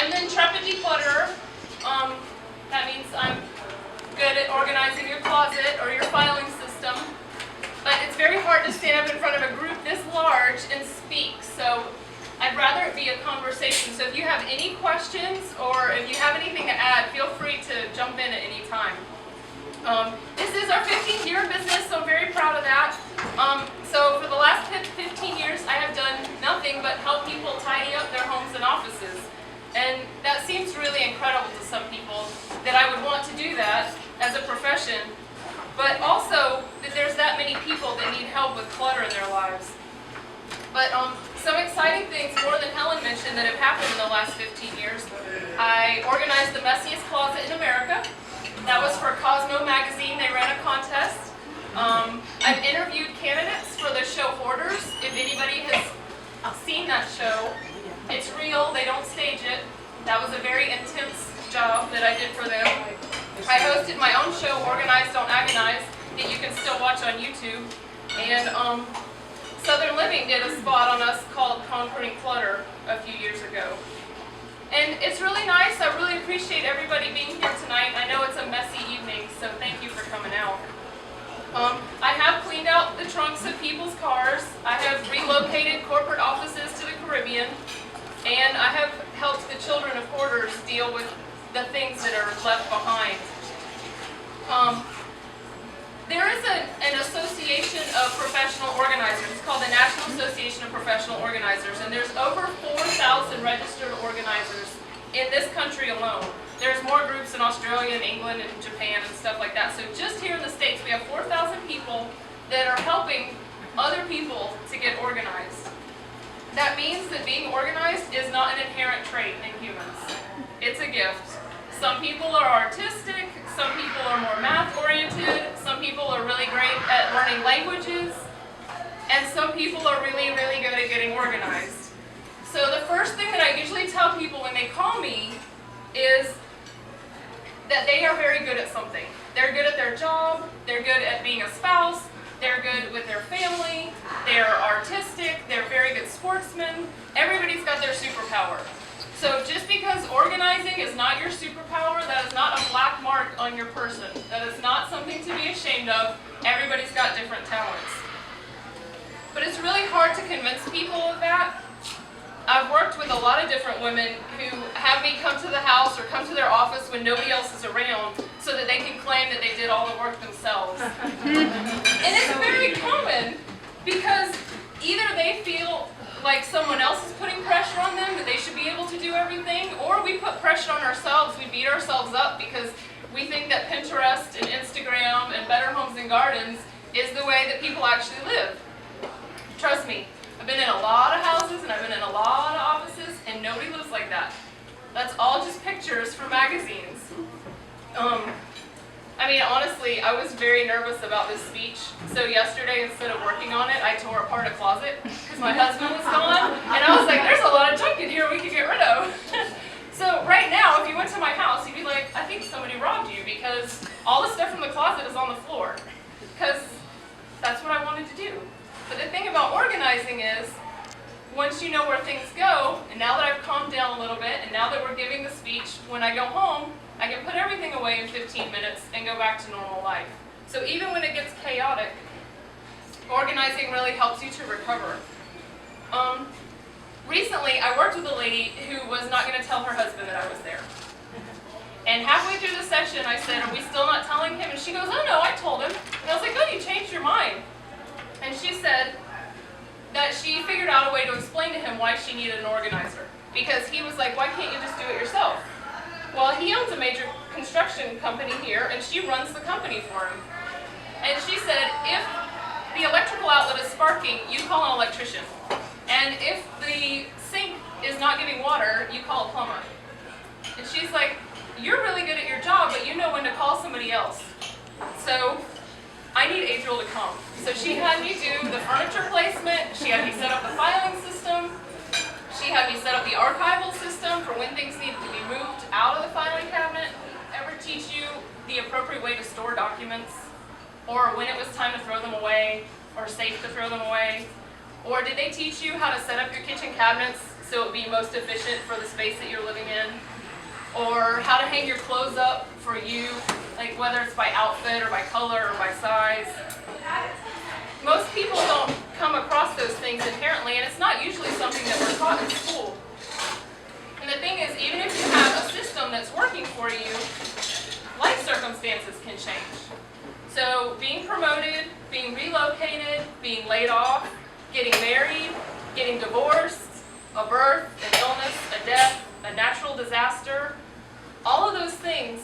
I'm the Intrepid Declutterer. That means I'm good at organizing your closet or your filing system. But it's very hard to stand up in front of a group this large and speak. So I'd rather it be a conversation. So if you have any questions or if you have anything to add, feel free to jump in at any time. This is our 15th year in business, so I'm very proud of that. So for the last 15 years, I have done nothing but help people tidy up their homes and offices. And that seems really incredible to some people that I would want to do that as a profession, but also that there's that many people that need help with clutter in their lives. But some exciting things, more than Helen mentioned, that have happened in the last 15 years. I organized the messiest closet in America. That was for Cosmo magazine. They ran a contest. I've interviewed candidates for the show Hoarders. If anybody has seen that show, it's real. They don't stage it. That was a very intense job that I did for them. I hosted my own show, Organize, Don't Agonize, that you can still watch on YouTube. And Southern Living did a spot on us called Conquering Clutter a few years ago. And it's really nice. I really appreciate everybody being here tonight. I know it's a messy evening, so thank you for coming out. I have cleaned out the trunks of people's cars. I have relocated corporate offices to the Caribbean. And I have helped the children of hoarders deal with the things that are left behind. There is an association of professional organizers. It's called the National Association of Professional Organizers, and there's over 4,000 registered organizers in this country alone. There's more groups in Australia and England and Japan and stuff like that. So just here in the States, we have 4,000 people that are helping other people to get organized. That means that being organized is not an inherent trait in humans. It's a gift. Some people are artistic, some people are more math-oriented, some people are really great at learning languages, and some people are really, really good at getting organized. So the first thing that I usually tell people when they call me is that they are very good at something. They're good at their job, they're good at being a spouse, they're good with their family, they're artistic, they're very good sportsmen. Everybody's got their superpower. So just because organizing is not your superpower, that is not a black mark on your person. That is not something to be ashamed of. Everybody's got different talents. But it's really hard to convince people of that. I've worked with a lot of different women who have me come to the house or come to their office when nobody else is around so that they can claim that they did all the work themselves. And it's very common because either they feel like someone else is putting pressure on them, that they should be able to do everything, or we put pressure on ourselves. We beat ourselves up because we think that Pinterest and Instagram and Better Homes and Gardens is the way that people actually live. Trust me, I've been in a lot of houses and I've been in a lot of offices and nobody lives like that. That's all just pictures from magazines. I mean, honestly, I was very nervous about this speech. So yesterday, instead of working on it, I tore apart a closet because my husband was gone. And I was like, there's a lot of junk in here we could get rid of. So right now, if you went to my house, you'd be like, I think somebody robbed you because all the stuff from the closet is on the floor. Because that's what I wanted to do. But the thing about organizing is, once you know where things go, and now that I've calmed down a little bit, and now that we're giving the speech, when I go home, I can put everything away in 15 minutes and go back to normal life. So even when it gets chaotic, organizing really helps you to recover. Recently, I worked with a lady who was not going to tell her husband that I was there. And halfway through the session, I said, are we still not telling him? And she goes, oh no, I told him. And I was like, oh, you changed your mind. And she said that she figured out a way to explain to him why she needed an organizer. Because he was like, why can't you just do it yourself? Well, he owns a major construction company here, and she runs the company for him. And she said, if the electrical outlet is sparking, you call an electrician. And if the sink is not giving water, you call a plumber. And she's like, you're really good at your job, but you know when to call somebody else. So I need Adriel to come. So she had me do the furniture placement, she had me set up the filing system, she had me set up the archival system for when things needed to be moved out of the filing cabinet. Ever teach you the appropriate way to store documents, or when it was time to throw them away, or safe to throw them away. Or did they teach you how to set up your kitchen cabinets so it would be most efficient for the space that you're living in? Or how to hang your clothes up for you, like whether it's by outfit or by color or by size. Most people don't come across those things inherently, and it's not usually something that we're taught in school. And the thing is, even if you have a system that's working for you, life circumstances can change. So being promoted, being relocated, being laid off, getting married, getting divorced, a birth, an illness, a death, a natural disaster, all of those things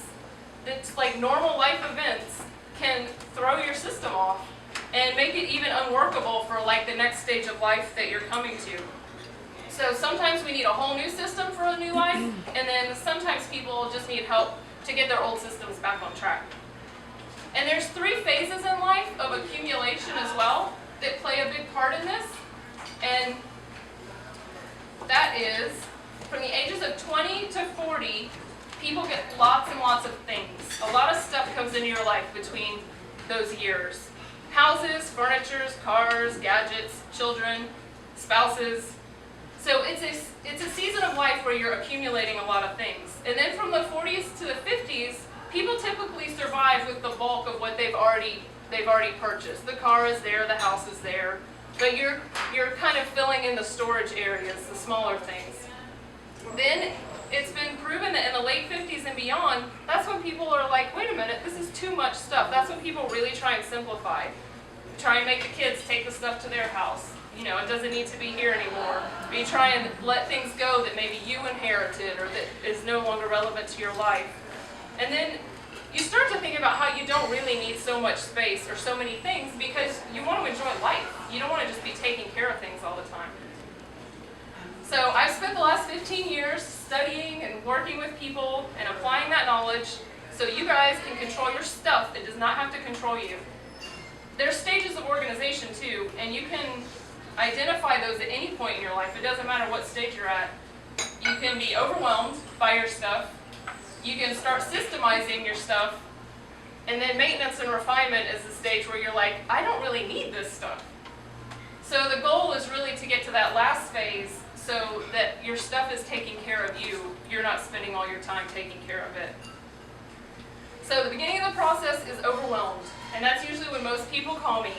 that's like normal life events can throw your system off and make it even unworkable for like the next stage of life that you're coming to. So sometimes we need a whole new system for a new life, and then sometimes people just need help to get their old systems back on track. And there's 3 phases in life of accumulation as well that play a big part in this. And that is, from the ages of 20 to 40, people get lots and lots of things. A lot of stuff comes into your life between those years. Houses, furniture, cars, gadgets, children, spouses. So it's a season of life where you're accumulating a lot of things. And then from the 40s to the 50s, people typically survive with the bulk of what they've already purchased. The car is there, the house is there, but you're kind of filling in the storage areas, the smaller things. Then it's been proven that in the late 50s and beyond, that's when people are like, wait a minute, this is too much stuff. That's when people really try and simplify. Try and make the kids take the stuff to their house. You know, it doesn't need to be here anymore. Or you try and let things go that maybe you inherited or that is no longer relevant to your life. And then you start to think about how you don't really need so much space or so many things because you want to enjoy life. You don't want to just be taking care of things all the time. So I've spent the last 15 years studying and working with people and applying that knowledge so you guys can control your stuff. It does not have to control you. There's stages of organization too, and you can identify those at any point in your life. It doesn't matter what stage you're at. You can be overwhelmed by your stuff. You can start systemizing your stuff, and then maintenance and refinement is the stage where you're like, I don't really need this stuff. So the goal is really to get to that last phase so that your stuff is taking care of you. You're not spending all your time taking care of it. So the beginning of the process is overwhelmed, and that's usually when most people call me.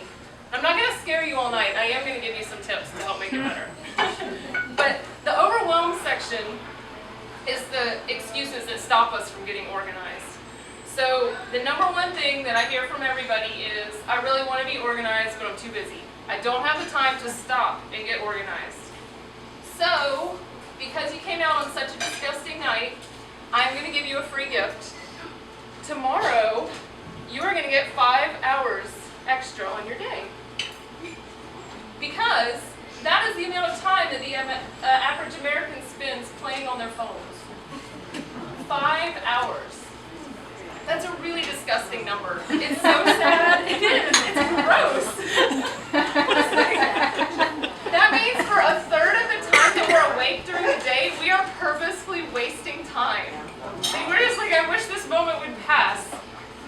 I'm not going to scare you all night. I am going to give you some tips to help make it better. But the overwhelmed section is the excuses that stop us from getting organized. So the number one thing that I hear from everybody is, I really want to be organized, but I'm too busy. I don't have the time to stop and get organized. So, because you came out on such a disgusting night, I'm going to give you a free gift. Tomorrow, you are going to get 5 hours extra on your day. Because that is the amount of time that the average American spends playing on their phones. 5 hours. That's a really disgusting number. It's so sad. It is. It's gross. That means for a third of the time that we're awake during the day, we are purposefully wasting time. And we're just like, I wish this moment would pass.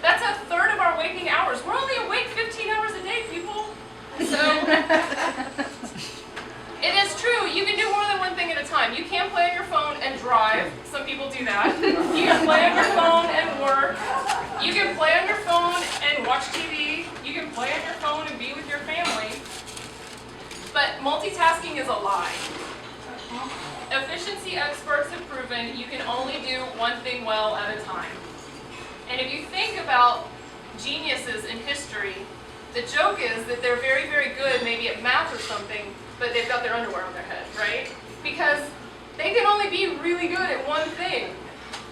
That's a third of our waking hours. We're only awake 15 hours a day, people. So, it is true, you can do more than one thing at a time. You can play on your phone and drive. Some people do that. You can play on your phone and work. You can play on your phone and watch TV. You can play on your phone and be with your family. But multitasking is a lie. Efficiency experts have proven you can only do one thing well at a time. And if you think about geniuses in history, the joke is that they're very, very good maybe at math or something, but they've got their underwear on their head, right? Because they can only be really good at one thing.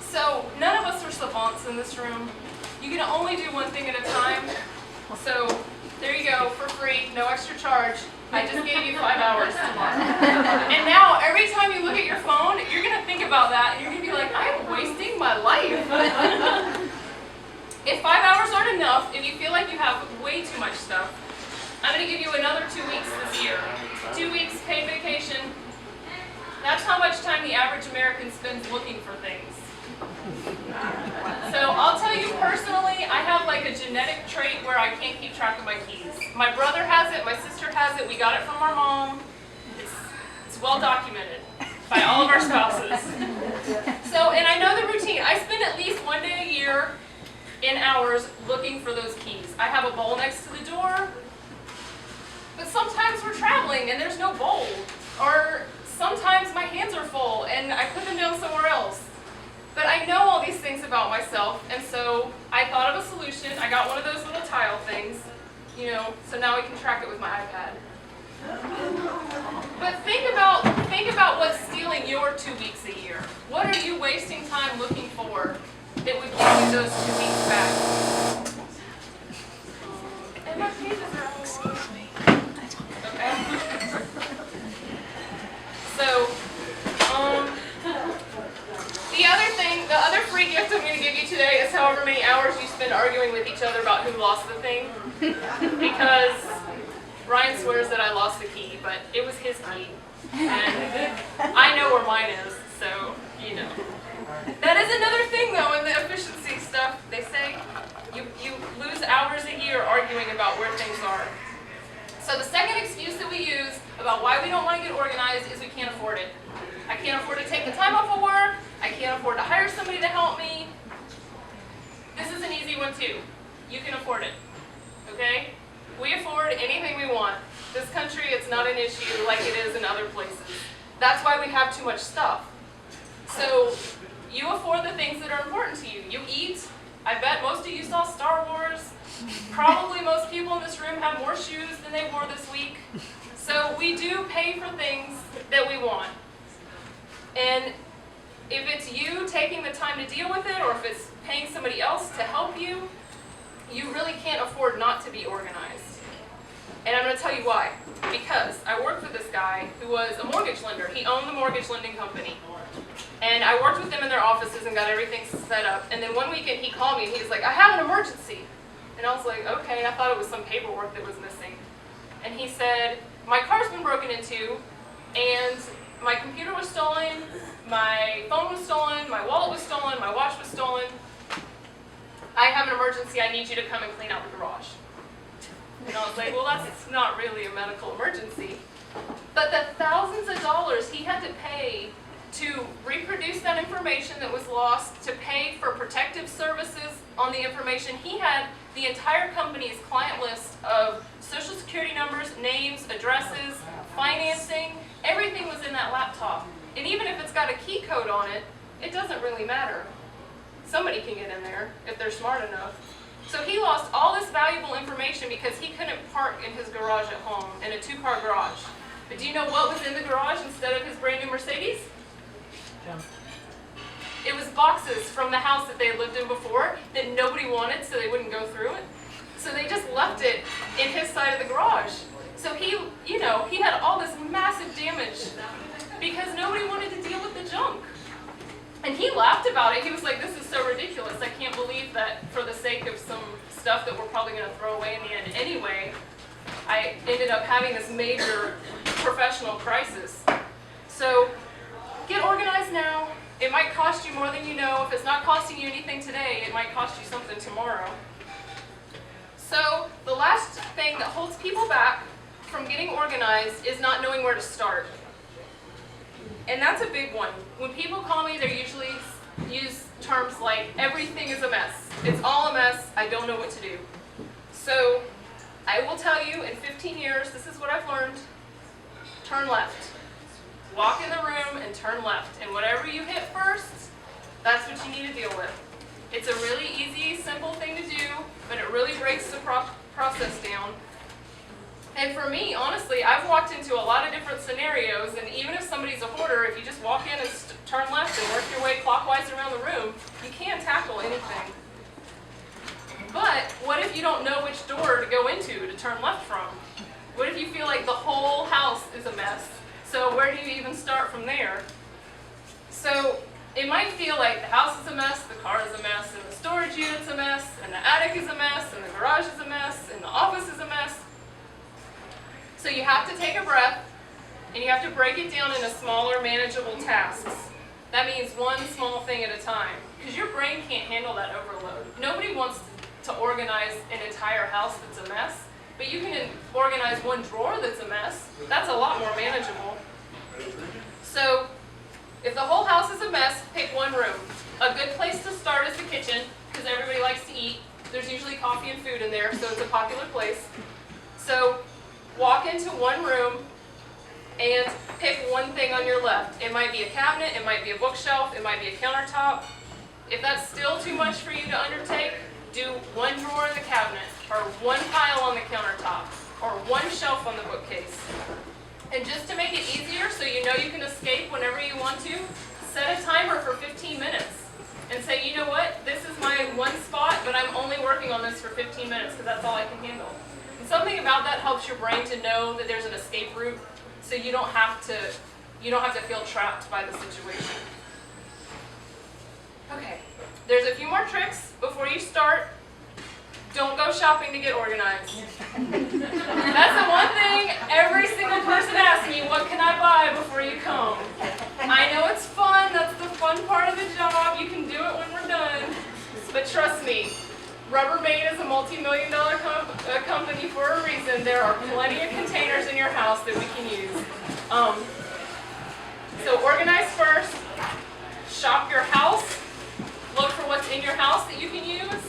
So none of us are savants in this room. You can only do one thing at a time. So there you go, for free, no extra charge. I just gave you 5 hours tomorrow. And now every time you look at your phone, you're going to think about that, and you're going to be like, I am wasting my life. If 5 hours aren't enough, if you feel like you have way too much stuff, I'm going to give you another 2 weeks this year. 2 weeks paid vacation. That's how much time the average American spends looking for things. So I'll tell you personally, I have like a genetic trait where I can't keep track of my keys. My brother has it, my sister has it, we got it from our mom. It's well documented by all of our spouses. So, and I know the routine. I spend at least one day a year in hours looking for those keys. I have a bowl next to the door, but sometimes we're traveling and there's no bowl. Or sometimes my hands are full and I put them down somewhere else. But I know all these things about myself, and so I thought of a solution. I got one of those little tile things, you know, so now we can track it with my iPad. But think about what's stealing your 2 weeks a year. What are you wasting time looking for that would give you those 2 weeks back? And my pages are all excuse me. Okay. So, the other free gift I'm going to give you today is however many hours you spend arguing with each other about who lost the thing. Because Ryan swears that I lost the key, but it was his key. And I know where mine is, so, you know. That is another thing, though, in the efficiency stuff. They say you lose hours a year arguing about where things are. So the second excuse that we use about why we don't want to get organized is we can't afford it. I can't afford to take the time off of work. I can't afford to hire somebody to help me. This is an easy one too. You can afford it, okay? We afford anything we want. This country, it's not an issue like it is in other places. That's why we have too much stuff. So you afford the things that are important to you. You eat. I bet most of you saw Star Wars. Probably most people in this room have more shoes than they wore this week. So we do pay for things that we want. And if it's you taking the time to deal with it, or if it's paying somebody else to help you, you really can't afford not to be organized. And I'm going to tell you why. Because I worked with this guy who was a mortgage lender. He owned the mortgage lending company. And I worked with them in their offices and got everything set up. And then one weekend he called me and he was like, I have an emergency. And I was like, okay, I thought it was some paperwork that was missing. And he said, my car's been broken into, and my computer was stolen, my phone was stolen, my wallet was stolen, my watch was stolen. I have an emergency, I need you to come and clean out the garage. And I was like, well, that's not really a medical emergency. But the thousands of dollars he had to pay to reproduce that information that was lost, to pay for protective services on the information, he had the entire company's client list of social security numbers, names, addresses, financing, everything was in that laptop. And even if it's got a key code on it, it doesn't really matter. Somebody can get in there if they're smart enough. So he lost all this valuable information because he couldn't park in his garage at home, in a 2-car garage. But do you know what was in the garage instead of his brand new Mercedes? It was boxes from the house that they had lived in before that nobody wanted, so they wouldn't go through it. So they just left it in his side of the garage. So he had all this massive damage because nobody wanted to deal with the junk. And he laughed about it. He was like, this is so ridiculous. I can't believe that for the sake of some stuff that we're probably going to throw away in the end anyway, I ended up having this major professional crisis. So get organized now. It might cost you more than you know. If it's not costing you anything today, it might cost you something tomorrow. So the last thing that holds people back from getting organized is not knowing where to start. And that's a big one. When people call me, they usually use terms like, everything is a mess. It's all a mess. I don't know what to do. So I will tell you, in 15 years, this is what I've learned. Turn left. Walk in the room and turn left. And whatever you hit first, that's what you need to deal with. It's a really easy, simple thing to do, but it really breaks the process down. And for me, honestly, I've walked into a lot of different scenarios, and even if somebody's a hoarder, if you just walk in and turn left and work your way clockwise around the room, you can tackle anything. But what if you don't know which door to go into to turn left from? What if you feel like the whole house is a mess? So where do you even start from there? So it might feel like the house is a mess, the car is a mess, and the storage unit's a mess, and the attic is a mess, and the garage is a mess, and the office is a mess. So you have to take a breath, and you have to break it down into smaller, manageable tasks. That means one small thing at a time, because your brain can't handle that overload. Nobody wants to organize an entire house that's a mess, but you can organize one drawer that's a mess. That's a lot more manageable. So if the whole house is a mess, pick one room. A good place to start is the kitchen, because everybody likes to eat. There's usually coffee and food in there, so it's a popular place. So walk into one room and pick one thing on your left. It might be a cabinet, it might be a bookshelf, it might be a countertop. If that's still too much for you to undertake, do one drawer in the cabinet, or one pile on the countertop, or one shelf on the bookcase. And just to make it easier, so you know you can escape whenever you want to, set a timer for 15 minutes. And say, you know what, this is my one spot, but I'm only working on this for 15 minutes because that's all I can handle. And something about that helps your brain to know that there's an escape route, so you don't have to feel trapped by the situation. Okay, there's a few more tricks before you start. Don't go shopping to get organized. That's the one thing every single person asks me, what can I buy before you come? I know it's fun, that's the fun part of the job, you can do it when we're done. But trust me, Rubbermaid is a multi-million-dollar company for a reason. There are plenty of containers in your house that we can use. So organize first, shop your house, look for what's in your house that you can use,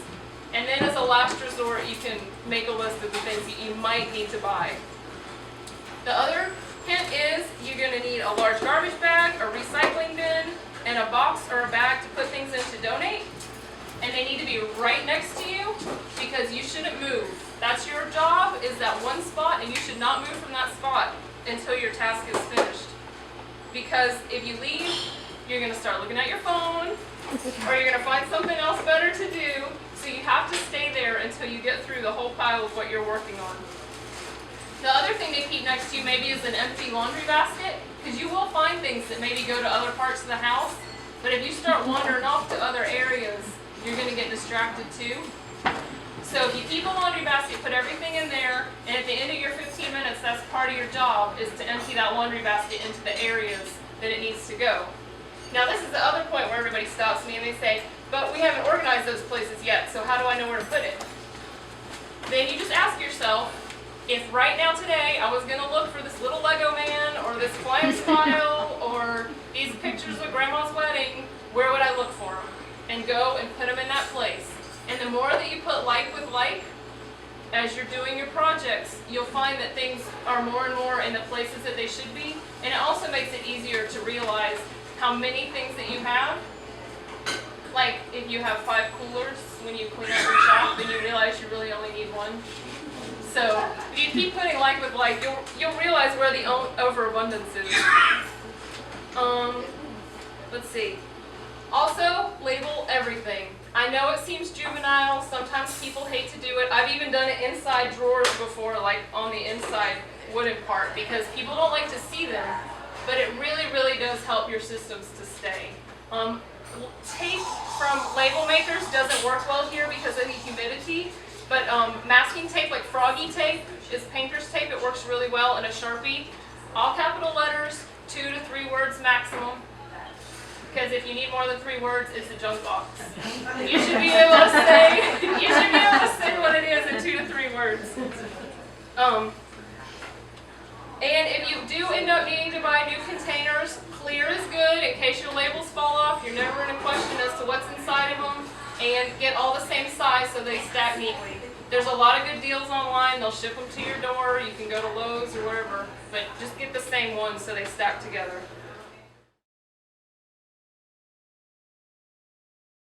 and then as a last resort, you can make a list of the things that you might need to buy. The other hint is you're going to need a large garbage bag, a recycling bin, and a box or a bag to put things in to donate. And they need to be right next to you because you shouldn't move. That's your job, is that one spot, and you should not move from that spot until your task is finished. Because if you leave, you're going to start looking at your phone, or you're going to find something else better to do. So you have to stay there until you get through the whole pile of what you're working on. The other thing to keep next to you maybe is an empty laundry basket, because you will find things that maybe go to other parts of the house, but if you start wandering off to other areas, you're going to get distracted too. So if you keep a laundry basket, put everything in there, and at the end of your 15 minutes, that's part of your job, is to empty that laundry basket into the areas that it needs to go. Now this is the other point where everybody stops me and they say, but we haven't organized those places yet, so how do I know where to put it? Then you just ask yourself, if right now today I was going to look for this little Lego man, or this flying file, or these pictures of Grandma's wedding, where would I look for them? And go and put them in that place. And the more that you put like with like, as you're doing your projects, you'll find that things are more and more in the places that they should be. And it also makes it easier to realize how many things that you have. Like if you have 5 coolers, when you clean out your shop, then you realize you really only need one. So if you keep putting like with like, you'll realize where the overabundance is. Let's see. Also, label everything. I know it seems juvenile, sometimes people hate to do it. I've even done it inside drawers before, like on the inside wooden part, because people don't like to see them, but it really, really does help your systems to stay. Tape from label makers doesn't work well here because of the humidity, but masking tape like Froggy tape is painter's tape. It works really well in a Sharpie. All capital letters, 2 to 3 words maximum. Because if you need more than 3 words, it's a junk box. You should be able to say what it is in 2 to 3 words. And if you do end up needing to buy new containers, clear is good in case your labels fall off. You're never in a question as to what's inside of them. And get all the same size so they stack neatly. There's a lot of good deals online. They'll ship them to your door. You can go to Lowe's or wherever. But just get the same ones so they stack together.